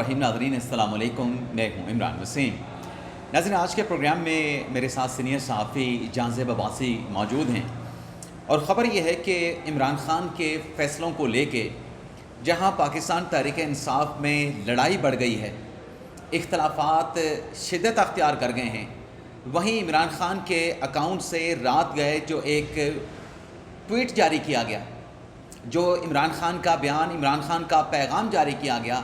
رحیم ناظرین السلام علیکم، میں ہوں عمران وسیم۔ ناظرین، آج کے پروگرام میں میرے ساتھ سینئر صحافی جانزیب عباسی موجود ہیں، اور خبر یہ ہے کہ عمران خان کے فیصلوں کو لے کے جہاں پاکستان تحریک انصاف میں لڑائی بڑھ گئی ہے، اختلافات شدت اختیار کر گئے ہیں، وہیں عمران خان کے اکاؤنٹ سے رات گئے جو ایک ٹویٹ جاری کیا گیا، جو عمران خان کا بیان، عمران خان کا پیغام جاری کیا گیا،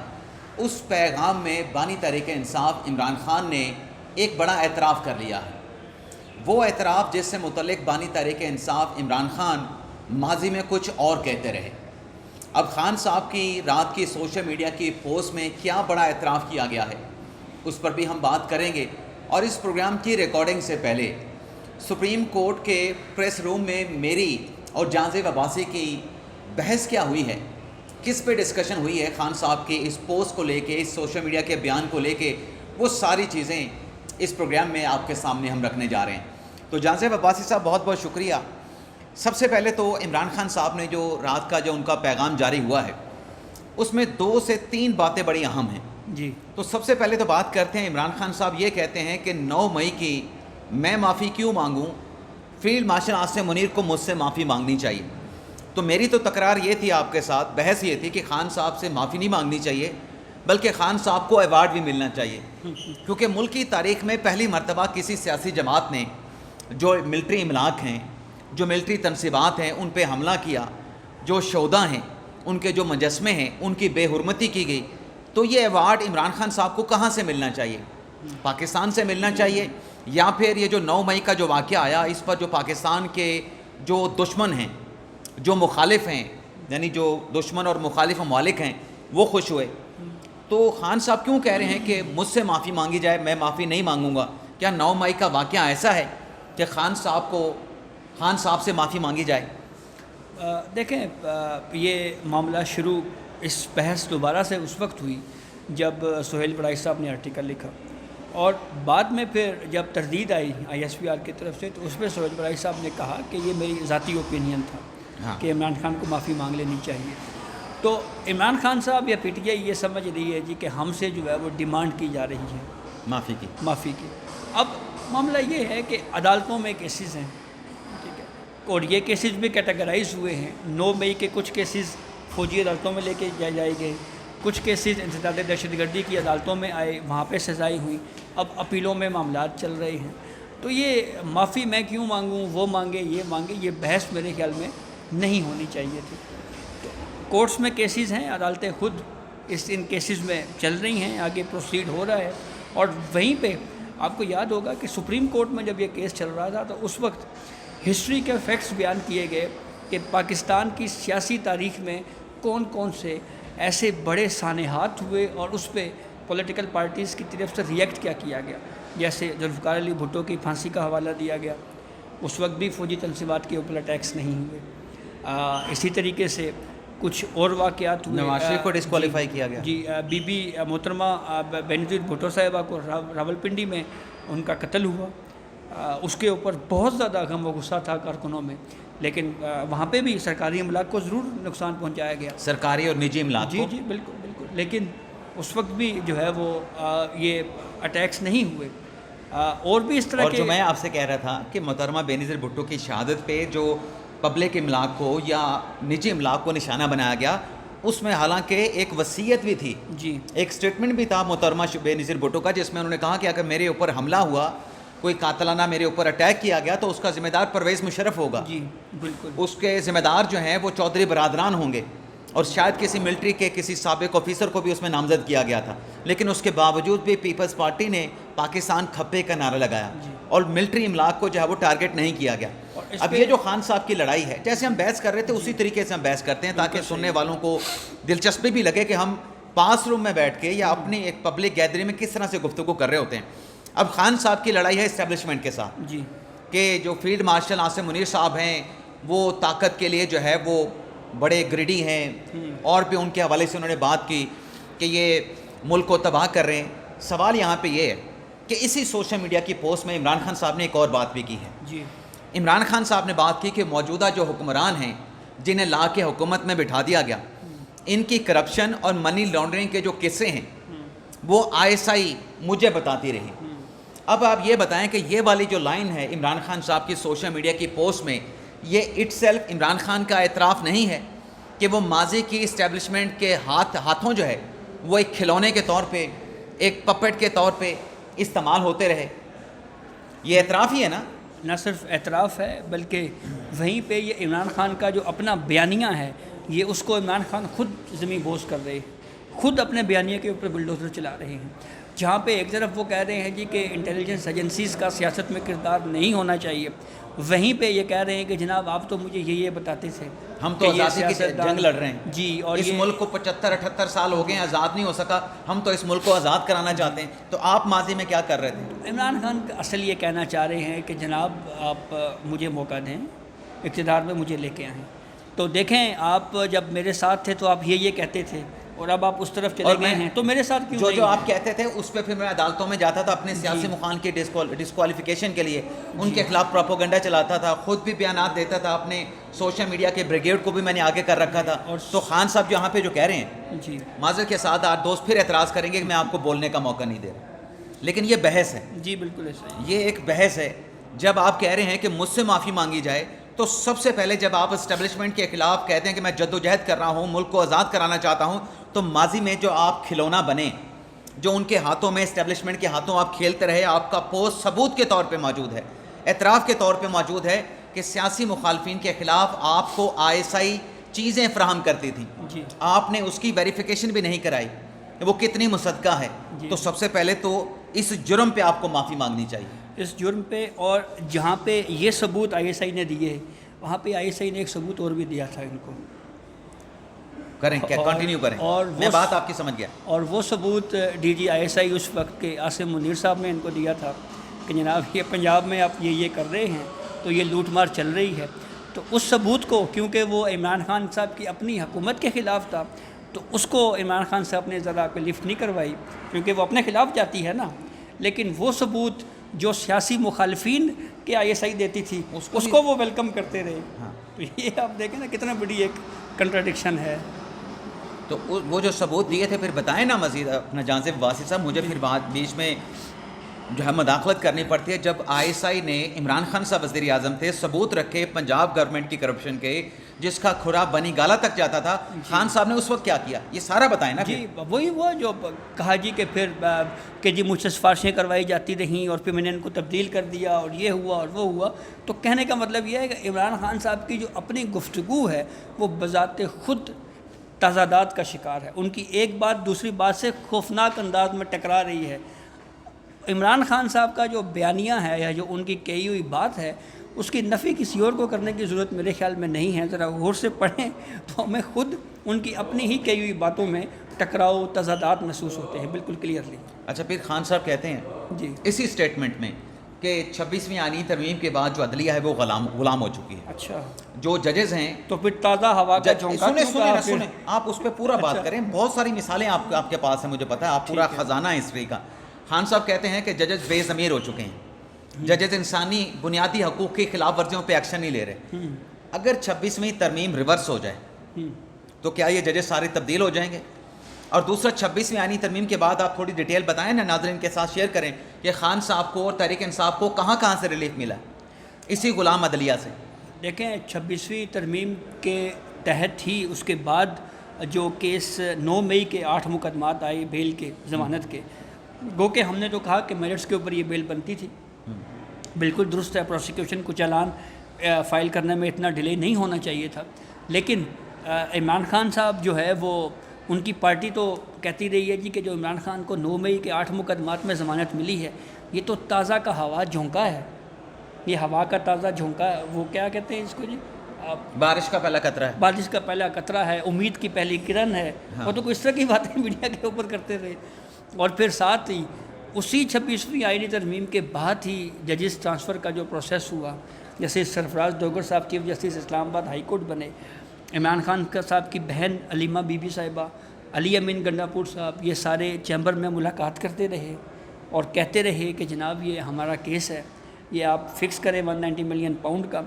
اس پیغام میں بانی تحریک انصاف عمران خان نے ایک بڑا اعتراف کر لیا ہے۔ وہ اعتراف جس سے متعلق بانی تحریک انصاف عمران خان ماضی میں کچھ اور کہتے رہے، اب خان صاحب کی رات کی سوشل میڈیا کی پوسٹ میں کیا بڑا اعتراف کیا گیا ہے، اس پر بھی ہم بات کریں گے۔ اور اس پروگرام کی ریکارڈنگ سے پہلے سپریم کورٹ کے پریس روم میں میری اور جانزیب عباسی کی بحث کیا ہوئی ہے، کس پہ ڈسکشن ہوئی ہے خان صاحب کی اس پوسٹ کو لے کے، اس سوشل میڈیا کے بیان کو لے کے، وہ ساری چیزیں اس پروگرام میں آپ کے سامنے ہم رکھنے جا رہے ہیں۔ تو جانزیب عباسی صاحب، بہت بہت شکریہ۔ سب سے پہلے تو عمران خان صاحب نے جو رات کا جو ان کا پیغام جاری ہوا ہے، اس میں 2 سے 3 باتیں بڑی اہم ہیں جی۔ تو سب سے پہلے تو بات کرتے ہیں، عمران خان صاحب یہ کہتے ہیں کہ 9 مئی کی میں معافی کیوں مانگوں، فیلڈ مارشل عاصم منیر کو مجھ سے معافی مانگنی چاہیے۔ تو میری تو تکرار یہ تھی آپ کے ساتھ، بحث یہ تھی کہ خان صاحب سے معافی نہیں مانگنی چاہیے، بلکہ خان صاحب کو ایوارڈ بھی ملنا چاہیے، کیونکہ ملک کی تاریخ میں پہلی مرتبہ کسی سیاسی جماعت نے جو ملٹری املاک ہیں، جو ملٹری تنصیبات ہیں، ان پہ حملہ کیا، جو شہدا ہیں، ان کے جو مجسمے ہیں، ان کی بے حرمتی کی گئی، تو یہ ایوارڈ عمران خان صاحب کو کہاں سے ملنا چاہیے؟ پاکستان سے ملنا چاہیے، یا پھر یہ جو 9 مئی کا جو واقعہ آیا، اس پر جو پاکستان کے جو دشمن ہیں، جو مخالف ہیں، یعنی جو دشمن اور مخالف ممالک ہیں، وہ خوش ہوئے؟ تو خان صاحب کیوں کہہ رہے ہیں کہ مجھ سے معافی مانگی جائے، میں معافی نہیں مانگوں گا؟ کیا 9 مئی کا واقعہ ایسا ہے کہ خان صاحب سے معافی مانگی جائے؟ دیکھیں، یہ معاملہ شروع اس بحث دوبارہ سے اس وقت ہوئی جب سہیل بڑائی صاحب نے آرٹیکل لکھا، اور بعد میں پھر جب تردید آئی ISPR کی طرف سے، تو اس میں سہیل بڑائی صاحب نے کہا کہ یہ میری ذاتی اوپینین تھا کہ عمران خان کو معافی مانگ لینی چاہیے۔ تو عمران خان صاحب یا PTI یہ سمجھ رہی ہے کہ ہم سے جو ہے وہ ڈیمانڈ کی جا رہی ہے معافی کی۔ اب معاملہ یہ ہے کہ عدالتوں میں کیسز ہیں، ٹھیک ہے، اور یہ کیسز بھی کیٹیگرائز ہوئے ہیں۔ 9 مئی کے کچھ کیسز فوجی عدالتوں میں لے کے جائے گئے، کچھ کیسز انسداد دہشت گردی کی عدالتوں میں آئے، وہاں پہ سزائیں ہوئیں، اب اپیلوں میں معاملات چل رہے ہیں۔ تو یہ معافی میں کیوں مانگوں، وہ مانگے، یہ بحث میرے خیال میں نہیں ہونی چاہیے تھی۔ تو کورٹس میں کیسز ہیں، عدالتیں خود ان کیسز میں چل رہی ہیں، آگے پروسیڈ ہو رہا ہے۔ اور وہیں پہ آپ کو یاد ہوگا کہ سپریم کورٹ میں جب یہ کیس چل رہا تھا، تو اس وقت ہسٹری کے فیکٹس بیان کیے گئے کہ پاکستان کی سیاسی تاریخ میں کون کون سے ایسے بڑے سانحات ہوئے، اور اس پہ پولیٹیکل پارٹیز کی طرف سے ریئیکٹ کیا گیا۔ جیسے ذوالفقار علی بھٹو کی پھانسی کا حوالہ دیا گیا، اس وقت بھی فوجی تنصیبات کے اوپر اٹیکس نہیں ہوئے۔ اسی طریقے سے کچھ اور واقعات ہوئے، نواز شریف کو ڈسکوالیفائی کیا گیا۔ جی، بی بی محترمہ بینظیر بھٹو صاحبہ کو راولپنڈی میں ان کا قتل ہوا، اس کے اوپر بہت زیادہ غم و غصہ تھا کارکنوں میں، لیکن وہاں پہ بھی سرکاری املاک کو ضرور نقصان پہنچایا گیا، سرکاری اور نجی املاک کو۔ جی بالکل، لیکن اس وقت بھی جو ہے وہ یہ اٹیکس نہیں ہوئے۔ اور بھی اس طرح اور کے، جو میں آپ سے کہہ رہا تھا کہ محترمہ بینظیر بھٹو کی شہادت پہ جو پبلک املاک کو یا نجی املاک کو نشانہ بنایا گیا، اس میں حالانکہ ایک وصیت بھی تھی، جی، ایک سٹیٹمنٹ بھی تھا محترمہ بینظیر بھٹو کا، جس میں انہوں نے کہا کہ اگر میرے اوپر حملہ ہوا، کوئی قاتلانہ میرے اوپر اٹیک کیا گیا، تو اس کا ذمہ دار پرویز مشرف ہوگا، جی بالکل، اس کے ذمہ دار جو ہیں وہ چودھری برادران ہوں گے، اور شاید کسی ملٹری کے کسی سابق آفیسر کو بھی اس میں نامزد کیا گیا تھا۔ لیکن اس کے باوجود بھی پیپلز پارٹی نے پاکستان کھپے کا نعرہ لگایا، اور ملٹری املاک کو جو ہے وہ ٹارگٹ نہیں کیا گیا۔ اب یہ جو خان صاحب کی لڑائی ہے، جیسے ہم بحث کر رہے تھے اسی طریقے سے ہم بحث کرتے ہیں، تاکہ سننے والوں کو دلچسپی بھی لگے کہ ہم پاس روم میں بیٹھ کے یا اپنی ایک پبلک گیدرنگ میں کس طرح سے گفتگو کر رہے ہوتے ہیں۔ اب خان صاحب کی لڑائی ہے اسٹیبلشمنٹ کے ساتھ، جی، کہ جو فیلڈ مارشل عاصم منیر صاحب ہیں، وہ طاقت کے لیے جو ہے وہ بڑے گریڈی ہیں، اور بھی ان کے حوالے سے انہوں نے بات کی کہ یہ ملک کو تباہ کر رہے ہیں۔ سوال یہاں پہ یہ ہے کہ اسی سوشل میڈیا کی پوسٹ میں عمران خان صاحب نے ایک اور بات بھی کی ہے۔ جی، عمران خان صاحب نے بات کی کہ موجودہ جو حکمران ہیں، جنہیں لا کے حکومت میں بٹھا دیا گیا، ان کی کرپشن اور منی لانڈرنگ کے جو قصے ہیں، وہ ISI مجھے بتاتی رہی. اب آپ یہ بتائیں کہ یہ والی جو لائن ہے عمران خان صاحب کی سوشل میڈیا کی پوسٹ میں, یہ اٹ سیلف عمران خان کا اعتراف نہیں ہے کہ وہ ماضی کی اسٹیبلشمنٹ کے ہاتھوں جو ہے وہ ایک کھلونے کے طور پہ, ایک پپٹ کے طور پہ استعمال ہوتے رہے؟ یہ اعتراف ہی ہے نا. نہ صرف اعتراف ہے بلکہ وہیں پہ یہ عمران خان کا جو اپنا بیانیہ ہے, یہ اس کو عمران خان خود زمین بوس کر رہے, خود اپنے بیانیے کے اوپر بلڈوزر چلا رہے ہیں. جہاں پہ ایک طرف وہ کہہ رہے ہیں جی کہ انٹیلیجنس ایجنسیز کا سیاست میں کردار نہیں ہونا چاہیے, وہیں پہ یہ کہہ رہے ہیں کہ جناب آپ تو مجھے یہ بتاتے تھے ہم تو آزادی کی جنگ لڑ رہے ہیں جی, اور اس ملک کو 75-78 سال ہو گئے ہیں, آزاد نہیں ہو سکا, ہم تو اس ملک کو آزاد کرانا چاہتے ہیں. تو آپ ماضی میں کیا کر رہے تھے؟ عمران خان اصل یہ کہنا چاہ رہے ہیں کہ جناب آپ مجھے موقع دیں, اقتدار میں مجھے لے کے آئیں. تو دیکھیں آپ جب میرے ساتھ تھے تو آپ یہ کہتے تھے, اور اب آپ اس طرف چلے گئے ہیں تو میرے ساتھ کیوں جو آپ کہتے تھے اس پہ پھر میں عدالتوں میں جاتا تھا اپنے سیاسی مخالفین کی ڈسکوالیفیکیشن کے لیے, ان کے خلاف پروپیگنڈا چلاتا تھا, خود بھی بیانات دیتا تھا, اپنے سوشل میڈیا کے بریگیڈ کو بھی میں نے آگے کر رکھا تھا. تو خان صاحب یہاں پہ جو کہہ رہے ہیں جی, معذرت کے ساتھ آپ دوست پھر اعتراض کریں گے کہ میں آپ کو بولنے کا موقع نہیں دے رہا, لیکن یہ بحث ہے. جی بالکل ایسا یہ ایک بحث ہے. جب آپ کہہ رہے ہیں کہ مجھ سے معافی مانگی جائے, تو سب سے پہلے جب آپ اسٹیبلشمنٹ کے خلاف کہتے ہیں کہ میں جدوجہد کر رہا ہوں, ملک کو آزاد کرانا چاہتا ہوں, تو ماضی میں جو آپ کھلونا بنے, جو ان کے ہاتھوں میں اسٹیبلشمنٹ کے ہاتھوں آپ کھیلتے رہے, آپ کا پوسٹ ثبوت کے طور پہ موجود ہے, اعتراف کے طور پہ موجود ہے کہ سیاسی مخالفین کے خلاف آپ کو ISI چیزیں فراہم کرتی تھیں جی, آپ نے اس کی ویریفیکیشن بھی نہیں کرائی, وہ کتنی مصدقہ ہے. تو سب سے پہلے تو اس جرم پہ آپ کو معافی مانگنی چاہیے, اس جرم پہ. اور جہاں پہ یہ ثبوت ISI نے دیے, وہاں پہ ISI نے ایک ثبوت اور بھی دیا تھا ان کو. کریں کیا, کنٹینیو کریں, اور میں بات آپ کی سمجھ گیا. اور وہ ثبوت DG ISI اس وقت کے عاصم منیر صاحب نے ان کو دیا تھا کہ جناب یہ پنجاب میں آپ یہ کر رہے ہیں, تو یہ لوٹ مار چل رہی ہے. تو اس ثبوت کو, کیونکہ وہ عمران خان صاحب کی اپنی حکومت کے خلاف تھا, تو اس کو عمران خان صاحب نے ذرا پہ لفٹ نہیں کروائی, کیونکہ وہ اپنے خلاف جاتی ہے نا. لیکن وہ ثبوت جو سیاسی مخالفین کے ISI دیتی تھی, اس کو وہ ویلکم کرتے رہے. تو یہ آپ دیکھیں نا کتنا بڑی ایک کنٹراڈکشن ہے. تو وہ جو ثبوت دیے تھے پھر بتائیں نا مزید اپنا جانب واسی صاحب. مجھے پھر بات بیچ میں جو ہے مداخلت کرنی پڑتی ہے. جب ISI نے, عمران خان صاحب وزیر اعظم تھے, ثبوت رکھے پنجاب گورنمنٹ کی کرپشن کے, جس کا کھرا بنی گالا تک جاتا تھا, خان صاحب نے اس وقت کیا کیا, یہ سارا بتائیں نا. جی وہی وہ جو کہا جی کہ پھر کہ جی مجھ سے سفارشیں کروائی جاتی رہیں, اور پھر میں نے ان کو تبدیل کر دیا, اور یہ ہوا اور وہ ہوا. تو کہنے کا مطلب یہ ہے کہ عمران خان صاحب کی جو اپنی گفتگو ہے وہ بذات خود تضادات کا شکار ہے. ان کی ایک بات دوسری بات سے خوفناک انداز میں ٹکرا رہی ہے. عمران خان صاحب کا جو بیانیہ ہے یا جو ان کی کہی ہوئی بات ہے, اس کی نفی کسی اور کو کرنے کی ضرورت میرے خیال میں نہیں ہے. ذرا غور سے پڑھیں تو ہمیں خود ان کی اپنی ہی کہی ہوئی باتوں میں ٹکراؤ, تضادات محسوس ہوتے ہیں بالکل کلیئرلی. اچھا, پھر خان صاحب کہتے ہیں جی اسی اسٹیٹمنٹ میں کہ 26ویں آئینی ترمیم کے بعد جو عدلیہ ہے وہ غلام ہو چکی ہے. اچھا, جو ججز ہیں, تو پھر تازہ ہوا کا جھونکا سنیں آپ اس پہ پورا بات کریں. بہت ساری مثالیں آپ کے پاس ہیں, مجھے پتا ہے آپ پورا خزانہ ہے ہسٹری کا. خان صاحب کہتے ہیں کہ ججز بے ضمیر ہو چکے ہیں, ججز انسانی بنیادی حقوق کی خلاف ورزیوں پہ ایکشن نہیں لے رہے. اگر 26ویں ترمیم ریورس ہو جائے تو کیا یہ ججز سارے تبدیل ہو جائیں گے؟ اور دوسرا 26ویں آئینی ترمیم کے بعد آپ تھوڑی ڈیٹیل بتائیں نا, ناظرین کے ساتھ شیئر کریں کہ خان صاحب کو اور تحریک انصاف کو کہاں کہاں سے ریلیف ملا اسی غلام عدلیہ سے. دیکھیں 26ویں ترمیم کے تحت ہی اس کے بعد جو کیس 9 مئی کے 8 مقدمات آئے بیل کے, ضمانت کے, گو کہ ہم نے تو کہا کہ میرٹس کے اوپر یہ بیل بنتی تھی. بالکل درست ہے, پروسیکیوشن کو چالان فائل کرنے میں اتنا ڈیلے نہیں ہونا چاہیے تھا. لیکن عمران خان صاحب جو ہے وہ, ان کی پارٹی تو کہتی رہی ہے جی کہ جو عمران خان کو 9 مئی کے 8 مقدمات میں ضمانت ملی ہے, یہ تو تازہ کا ہوا جھونکا ہے, یہ ہوا کا تازہ جھونکا ہے. وہ کیا کہتے ہیں اس کو جی, بارش کا پہلا قطرہ ہے, بارش کا پہلا قطرہ ہے, امید کی پہلی کرن ہے. وہ تو اس طرح کی باتیں میڈیا کے اوپر کرتے رہے. اور پھر ساتھ ہی اسی 26ویں آئینی ترمیم کے بعد ہی ججز ٹرانسفر کا جو پروسیس ہوا, جیسے سرفراز دوگر صاحب چیف جسٹس اسلام آباد ہائی کورٹ بنے, عمران خان صاحب کی بہن علیمہ بی بی صاحبہ, علی امین گنڈا پور صاحب, یہ سارے چیمبر میں ملاقات کرتے رہے اور کہتے رہے کہ جناب یہ ہمارا کیس ہے, یہ آپ فکس کریں 190 ملین پاؤنڈ کا.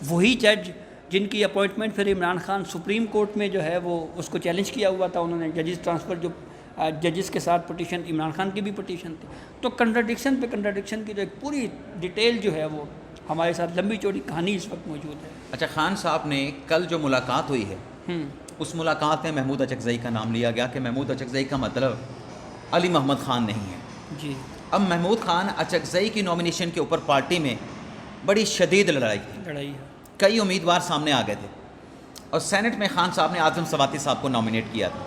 وہی جج جن کی اپوائنٹمنٹ پھر عمران خان سپریم کورٹ میں جو ہے وہ اس کو چیلنج کیا ہوا تھا, انہوں نے ججز ٹرانسفر جو ججز کے ساتھ پٹیشن، عمران خان کی بھی پٹیشن تھی. تو کنٹراڈکشن پہ کنٹراڈکشن کی تو ایک پوری ڈیٹیل جو ہے وہ ہمارے ساتھ لمبی چوڑی کہانی اس وقت موجود ہے. اچھا، خان صاحب نے کل جو ملاقات ہوئی ہے اس ملاقات میں محمود اچکزئی کا نام لیا گیا کہ محمود اچکزئی کا مطلب علی محمد خان نہیں ہے. جی. اب محمود خان اچکزئی کی نامینیشن کے اوپر پارٹی میں بڑی شدید لڑائی ہے. کئی امیدوار سامنے آ گئے تھے اور سینٹ میں خان صاحب نے اعظم سواتی صاحب کو نامینیٹ کیا تھا.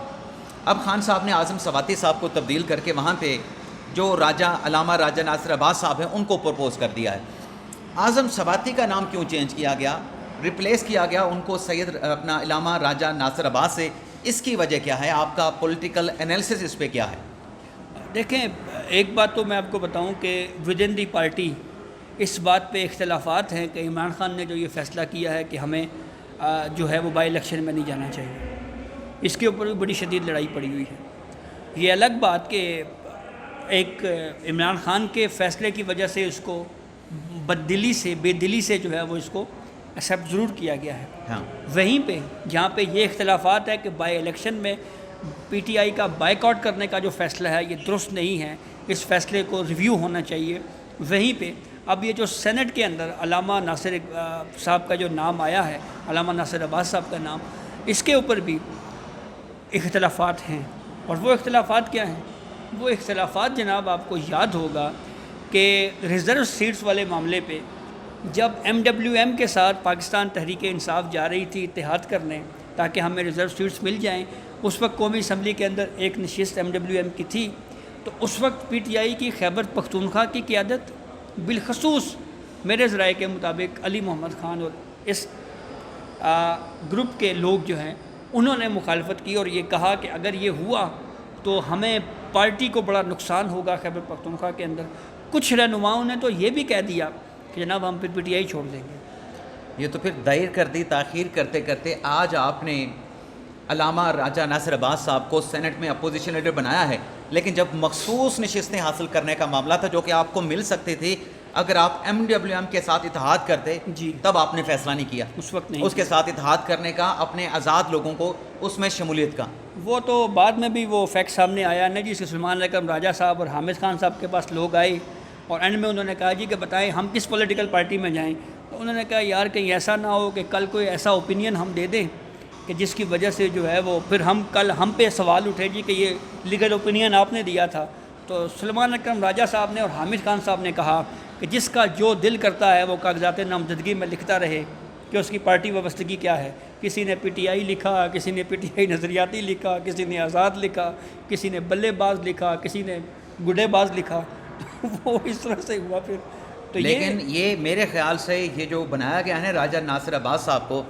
اب خان صاحب نے اعظم سواتی صاحب کو تبدیل کر کے وہاں پہ جو علامہ راجہ ناصر عباس صاحب ہیں ان کو پرپوز کر دیا ہے. اعظم سواتی کا نام کیوں چینج کیا گیا، ریپلیس کیا گیا ان کو سید اپنا علامہ راجہ ناصر عباس سے؟ اس کی وجہ کیا ہے؟ آپ کا پولیٹیکل انالیسس اس پہ کیا ہے؟ دیکھیں، ایک بات تو میں آپ کو بتاؤں کہ ود ان دی پارٹی اس بات پہ اختلافات ہیں کہ عمران خان نے جو یہ فیصلہ کیا ہے کہ ہمیں جو ہے وہ بائی الیکشن میں نہیں جانا چاہیے، اس کے اوپر بھی بڑی شدید لڑائی پڑی ہوئی ہے. یہ الگ بات کہ ایک عمران خان کے فیصلے کی وجہ سے اس کو بے دلی سے جو ہے وہ اس کو ایکسیپٹ ضرور کیا گیا ہے. ہاں. وہیں پہ جہاں پہ یہ اختلافات ہے کہ بائی الیکشن میں پی ٹی آئی کا بائیک آؤٹ کرنے کا جو فیصلہ ہے یہ درست نہیں ہے، اس فیصلے کو ریویو ہونا چاہیے. وہیں پہ اب یہ جو سینٹ کے اندر علامہ ناصر صاحب کا جو نام آیا ہے، علامہ ناصر عباس صاحب کا نام، اس کے اوپر بھی اختلافات ہیں. اور وہ اختلافات کیا ہیں؟ وہ اختلافات جناب آپ کو یاد ہوگا کہ ریزرو سیٹس والے معاملے پہ جب MWM کے ساتھ پاکستان تحریک انصاف جا رہی تھی اتحاد کرنے تاکہ ہمیں ریزرو سیٹس مل جائیں، اس وقت قومی اسمبلی کے اندر ایک نشست MWM کی تھی. تو اس وقت PTI کی خیبر پختونخوا کی قیادت بالخصوص میرے ذرائع کے مطابق علی محمد خان اور اس گروپ کے لوگ جو ہیں انہوں نے مخالفت کی اور یہ کہا کہ اگر یہ ہوا تو ہمیں پارٹی کو بڑا نقصان ہوگا خیبر پختونخوا کے اندر. کچھ رہنماؤں نے تو یہ بھی کہہ دیا کہ جناب ہم پھر PTI چھوڑ دیں گے. یہ تو پھر دیر کر دی، تاخیر کرتے کرتے آج آپ نے علامہ راجہ ناصر عباس صاحب کو سینٹ میں اپوزیشن لیڈر بنایا ہے، لیکن جب مخصوص نشستیں حاصل کرنے کا معاملہ تھا جو کہ آپ کو مل سکتی تھی اگر آپ MWM کے ساتھ اتحاد کرتے، جی، تب آپ نے فیصلہ نہیں کیا اس وقت نہیں اس کے ساتھ اتحاد کرنے کا، اپنے آزاد لوگوں کو اس میں شمولیت کا. وہ تو بعد میں بھی وہ فیکٹ سامنے آیا نا جی. سلمان اکرم راجہ صاحب اور حامد خان صاحب کے پاس لوگ آئے اور اینڈ میں انہوں نے کہا جی کہ بتائیں ہم کس پولیٹیکل پارٹی میں جائیں. تو انہوں نے کہا یار کہیں ایسا نہ ہو کہ کل کوئی ایسا اوپینین ہم دے دیں کہ جس کی وجہ سے جو ہے وہ پھر ہم پہ سوال اٹھے جی کہ یہ لیگل اوپینین آپ نے دیا تھا. تو سلمان اکرم راجہ صاحب نے اور حامد خان صاحب نے کہا کہ جس کا جو دل کرتا ہے وہ کاغذات نامزدگی میں لکھتا رہے کہ اس کی پارٹی وابستگی کیا ہے. کسی نے PTI لکھا، کسی نے PTI نظریاتی لکھا، کسی نے آزاد لکھا، کسی نے بلے باز لکھا، کسی نے گڈے باز لکھا. وہ اس طرح سے ہوا پھر. تو لیکن یہ میرے خیال سے یہ جو بنایا گیا ہے راجہ ناصر عباس صاحب کو،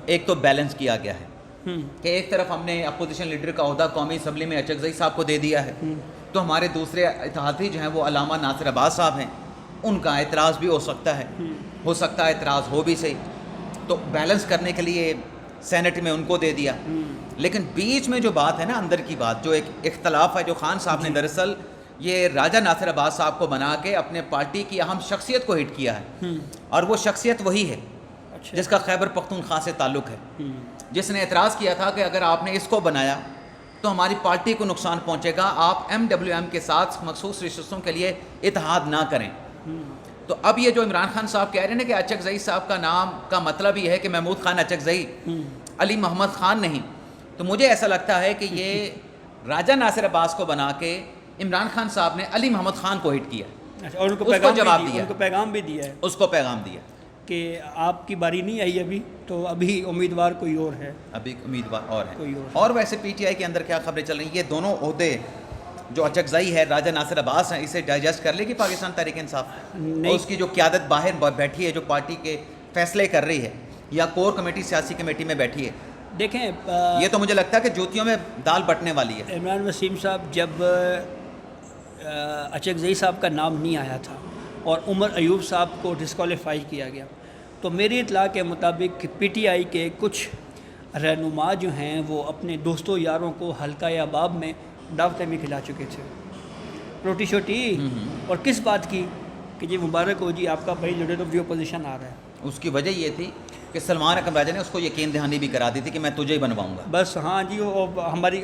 ایک تو بیلنس کیا گیا ہے کہ ایک طرف ہم نے اپوزیشن لیڈر کا عہدہ قومی اسمبلی میں اچکزئی صاحب کو دے دیا ہے، تو ہمارے دوسرے اتحادی جو ہیں وہ علامہ ناصر عباس صاحب ہیں، ان کا اعتراض بھی ہو سکتا ہے اعتراض ہو بھی صحیح. تو بیلنس کرنے کے لیے سینٹ میں ان کو دے دیا. لیکن بیچ میں جو بات ہے نا، اندر کی بات، جو ایک اختلاف ہے جو خان صاحب نے دراصل یہ راجہ ناصر عباس صاحب کو بنا کے اپنے پارٹی کی اہم شخصیت کو ہٹ کیا ہے، اور وہ شخصیت وہی ہے جس کا خیبر پختونخوا سے تعلق ہے، جس نے اعتراض کیا تھا کہ اگر آپ نے اس کو بنایا تو ہماری پارٹی کو نقصان پہنچے گا، آپ MWM کے ساتھ مخصوص رشتوں کے لیے اتحاد نہ کریں. تو اب یہ جو عمران خان صاحب کہہ رہے ہیں کہ اچکزئی صاحب کا نام کا مطلب یہ ہے کہ محمود خان اچکزئی، علی محمد خان نہیں، تو مجھے ایسا لگتا ہے کہ یہ راجہ ناصر عباس کو بنا کے عمران خان صاحب نے علی محمد خان کو ہٹ کیا اور ان کو جواب دیا، ان کو پیغام بھی دیا ہے، اس کو پیغام دیا کہ آپ کی باری نہیں آئی ابھی، تو ابھی امیدوار کوئی اور ہے، ابھی امیدوار اور ہے کوئی اور ویسے PTI کے اندر کیا خبریں چل رہی ہیں؟ یہ دونوں عہدے جو اچکزئی ہے، راجہ ناصر عباس ہیں، اسے ڈائجسٹ کر لے گی پاکستان تحریک انصاف، اور اس کی جو قیادت باہر بیٹھی ہے جو پارٹی کے فیصلے کر رہی ہے، یا کور کمیٹی سیاسی کمیٹی میں بیٹھی ہے؟ دیکھیں یہ تو مجھے لگتا ہے کہ جوتیوں میں دال بٹنے والی ہے. عمران وسیم صاحب جب اچکزئی صاحب کا نام نہیں آیا تھا اور عمر ایوب صاحب کو ڈسکوالیفائی کیا گیا، تو میری اطلاع کے مطابق PTI کے کچھ رہنما جو ہیں وہ اپنے دوستوں یاروں کو حلقہ احباب میں دعوتیں بھی کھلا چکے تھے، روٹی شوٹی. اور کس بات کی کہ جی مبارک ہو جی آپ کا بھائی لیڈر آف دی اپوزیشن آ رہا ہے. اس کی وجہ یہ تھی کہ سلمان اکرم راجہ نے اس کو یقین دہانی بھی کرا دی تھی کہ میں تجھے ہی بنواؤں گا. بس ہاں جی، وہ ہماری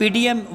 PDM